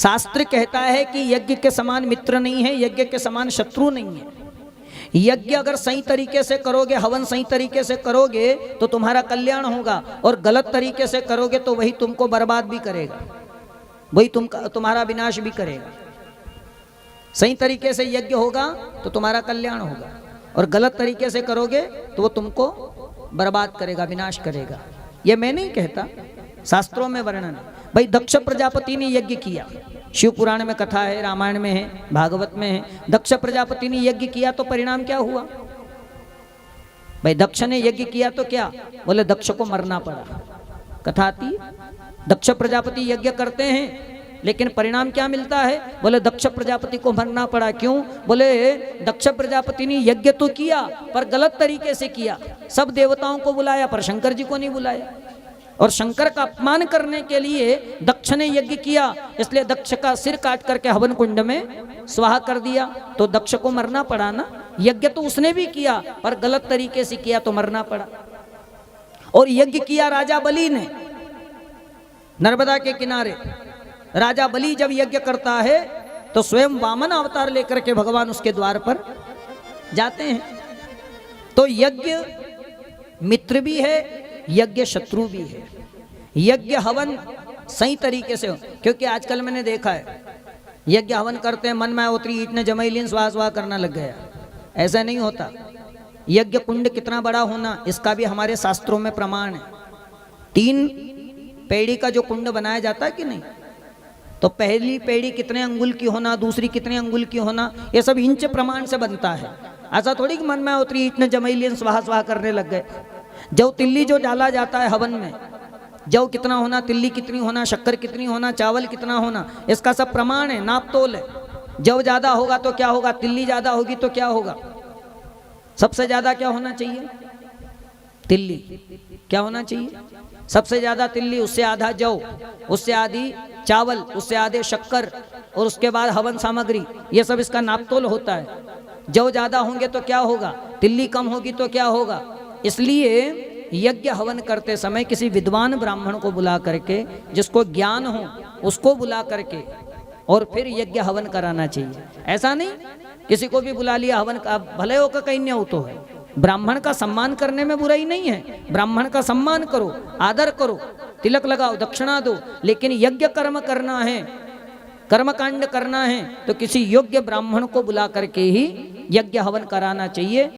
शास्त्र कहता है कि यज्ञ के समान मित्र नहीं है, यज्ञ के समान शत्रु नहीं है। यज्ञ अगर सही तरीके से करोगे, हवन सही तरीके से करोगे तो तुम्हारा कल्याण होगा, और गलत तरीके से करोगे तो वही तुमको बर्बाद भी करेगा, वही तुम्हारा विनाश भी करेगा। सही तरीके से यज्ञ होगा तो तुम्हारा कल्याण होगा, और गलत तरीके से करोगे तो वो तुमको बर्बाद करेगा, विनाश करेगा। ये मैं नहीं कहता, शास्त्रों में वर्णन है। भाई दक्ष प्रजापति ने यज्ञ किया, शिव पुराण में कथा है, रामायण में है, भागवत में है। दक्ष प्रजापति ने यज्ञ किया तो परिणाम क्या हुआ? भाई दक्ष ने यज्ञ किया तो क्या? बोले दक्ष को मरना पड़ा। कथा आती है, दक्ष प्रजापति यज्ञ करते हैं लेकिन परिणाम क्या मिलता है? बोले दक्ष प्रजापति को मरना पड़ा। क्यों? बोले दक्ष प्रजापति ने यज्ञ तो किया पर गलत तरीके से किया। सब देवताओं को बुलाया पर शंकर जी को नहीं बुलाया, और शंकर का अपमान करने के लिए दक्ष ने यज्ञ किया, इसलिए दक्ष का सिर काट करके हवन कुंड में स्वाहा कर दिया। तो दक्ष को मरना पड़ा ना। यज्ञ तो उसने भी किया पर गलत तरीके से किया तो मरना पड़ा। और यज्ञ किया राजा बलि ने, नर्मदा के किनारे। राजा बलि जब यज्ञ करता है तो स्वयं वामन अवतार लेकर के भगवान उसके द्वार पर जाते हैं। तो यज्ञ मित्र भी है, यज्ञ शत्रु भी है। यज्ञ हवन सही तरीके से हो, क्योंकि आजकल मैंने देखा है यज्ञ हवन करते हैं, मन में उतरी ईट ने जमाई लीन स्वाहा स्वाहा करना लग गया। ऐसा नहीं होता। यज्ञ कुंड कितना बड़ा होना इसका भी हमारे शास्त्रों में प्रमाण है। 3 पेड़ी का जो कुंड बनाया जाता है कि नहीं, तो पहली पेड़ी कितने अंगुल की होना, दूसरी कितने अंगुल की होना, ये सब इंच प्रमाण से बनता है। ऐसा थोड़ी कि मन में उतरी ईट ने जमाई लीन स्वाहा स्वाहा करने लग गए। जौ तिल्ली जो डाला जाता है हवन में, जौ कितना होना, तिल्ली कितनी होना, शक्कर कितनी होना, चावल कितना होना, इसका सब प्रमाण है, नाप तोल है। जौ ज्यादा होगा तो क्या होगा, तिल्ली ज्यादा होगी तो क्या होगा? सबसे ज्यादा क्या होना चाहिए? तिल्ली। क्या होना चाहिए? सबसे ज्यादा तिल्ली, उससे आधा जौ, उससे आधी चावल, उससे आधे शक्कर, और उसके बाद हवन सामग्री। ये सब इसका नाप तोल होता है। जौ ज्यादा होंगे तो क्या होगा, तिल्ली कम होगी तो क्या होगा। इसलिए यज्ञ हवन करते समय किसी विद्वान ब्राह्मण को बुला करके, जिसको ज्ञान हो उसको बुला करके, और फिर यज्ञ हवन कराना चाहिए। ऐसा नहीं किसी को भी बुला लिया हवन का, भले हो का कहीं नहीं तो है। ब्राह्मण का सम्मान करने में बुराई नहीं है, ब्राह्मण का सम्मान करो, आदर करो, तिलक लगाओ, दक्षिणा दो, लेकिन यज्ञ कर्म करना है, कर्मकांड करना है तो किसी योग्य ब्राह्मण को बुला करके ही यज्ञ हवन कराना चाहिए।